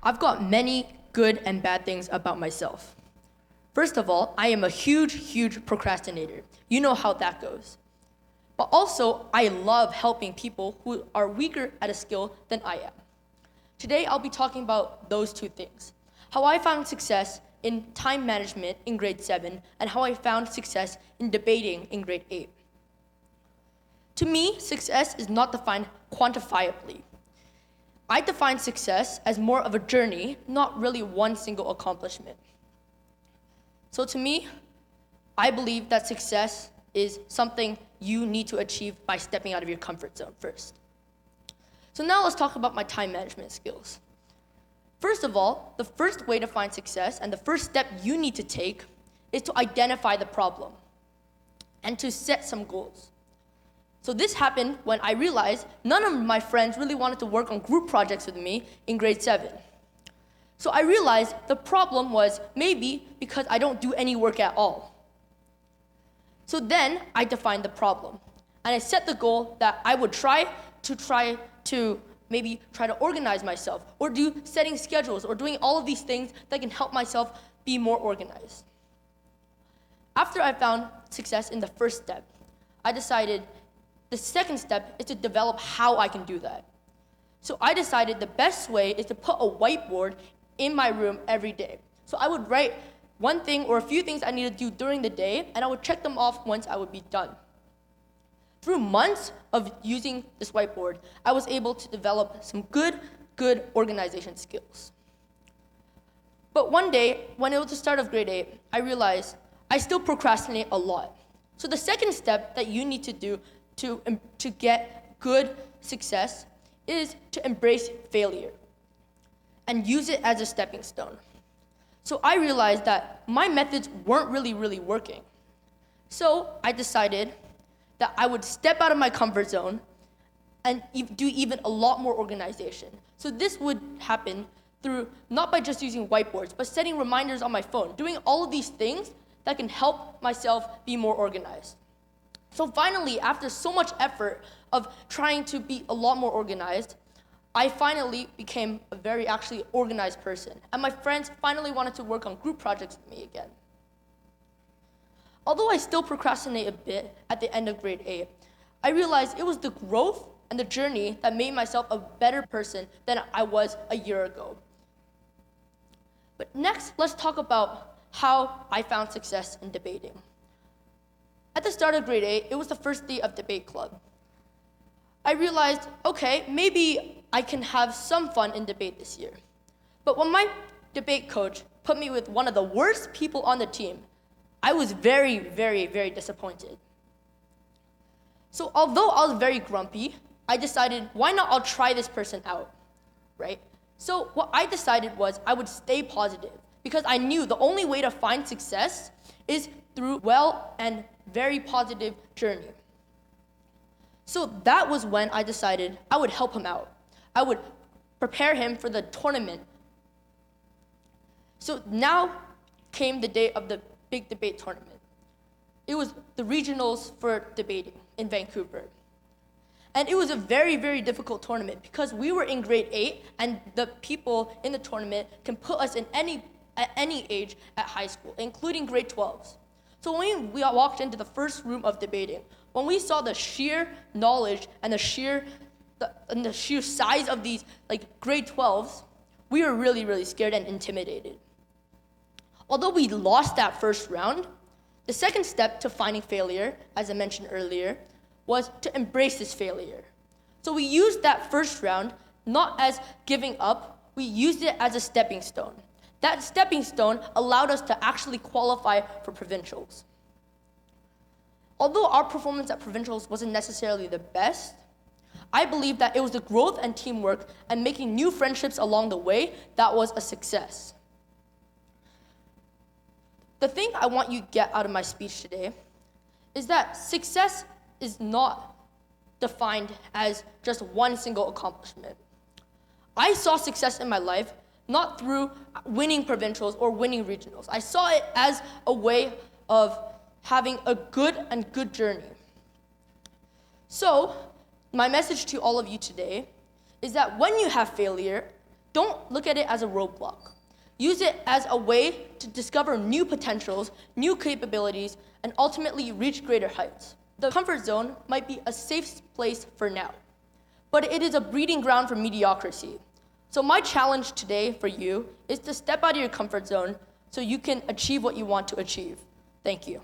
I've got many good and bad things about myself. First of all, I am a huge procrastinator. You know how that goes. But also, I love helping people who are weaker at a skill than I am. Today, I'll be talking about those two things. How I found success in time management in grade 7, and how I found success in debating in grade 8. To me, success is not defined quantifiably. I define success as more of a journey, not really one single accomplishment. So to me, I believe that success is something you need to achieve by stepping out of your comfort zone first. So now let's talk about my time management skills. First of all, the first way to find success and the first step you need to take is to identify the problem and to set some goals. So this happened when I realized none of my friends really wanted to work on group projects with me in grade 7. So I realized the problem was maybe because I don't do any work at all. So then I defined the problem, and I set the goal that I would try to maybe try to organize myself, or do setting schedules, or doing all of these things that can help myself be more organized. After I found success in the first step, I decided the second step is to develop how I can do that. So I decided the best way is to put a whiteboard in my room every day. So I would write one thing or a few things I need to do during the day, and I would check them off once I would be done. Through months of using this whiteboard, I was able to develop some good organization skills. But one day, when it was the start of grade 8, I realized I still procrastinate a lot. So the second step that you need to do to get good success is to embrace failure and use it as a stepping stone. So I realized that my methods weren't really working. So I decided that I would step out of my comfort zone and do even a lot more organization. So this would happen through not by just using whiteboards, but setting reminders on my phone, doing all of these things that can help myself be more organized. So finally, after so much effort of trying to be a lot more organized, I finally became a very actually organized person. And my friends finally wanted to work on group projects with me again. Although I still procrastinate a bit at the end of grade 8, I realized it was the growth and the journey that made myself a better person than I was a year ago. But next, let's talk about how I found success in debating. At the start of grade 8, it was the first day of debate club. I realized, okay, maybe I can have some fun in debate this year. But when my debate coach put me with one of the worst people on the team, I was very disappointed. So although I was very grumpy, I decided, why not I'll try this person out, right? So what I decided was I would stay positive, because I knew the only way to find success is through well and very positive journey. So that was when I decided I would help him out. I would prepare him for the tournament. So now came the day of the big debate tournament. It was the regionals for debating in Vancouver. And it was a very difficult tournament because we were in grade 8 and the people in the tournament can put us at any age at high school, including grade 12s. So when we walked into the first room of debating, when we saw the sheer knowledge and the sheer size of these grade 12s, we were really scared and intimidated. Although we lost that first round, the second step to finding failure, as I mentioned earlier, was to embrace this failure. So we used that first round not as giving up, we used it as a stepping stone. That stepping stone allowed us to actually qualify for provincials. Although our performance at provincials wasn't necessarily the best, I believe that it was the growth and teamwork and making new friendships along the way that was a success. The thing I want you to get out of my speech today is that success is not defined as just one single accomplishment. I saw success in my life not through winning provincials or winning regionals. I saw it as a way of having a good journey. So, my message to all of you today is that when you have failure, don't look at it as a roadblock. Use it as a way to discover new potentials, new capabilities, and ultimately reach greater heights. The comfort zone might be a safe place for now, but it is a breeding ground for mediocrity. So my challenge today for you is to step out of your comfort zone so you can achieve what you want to achieve. Thank you.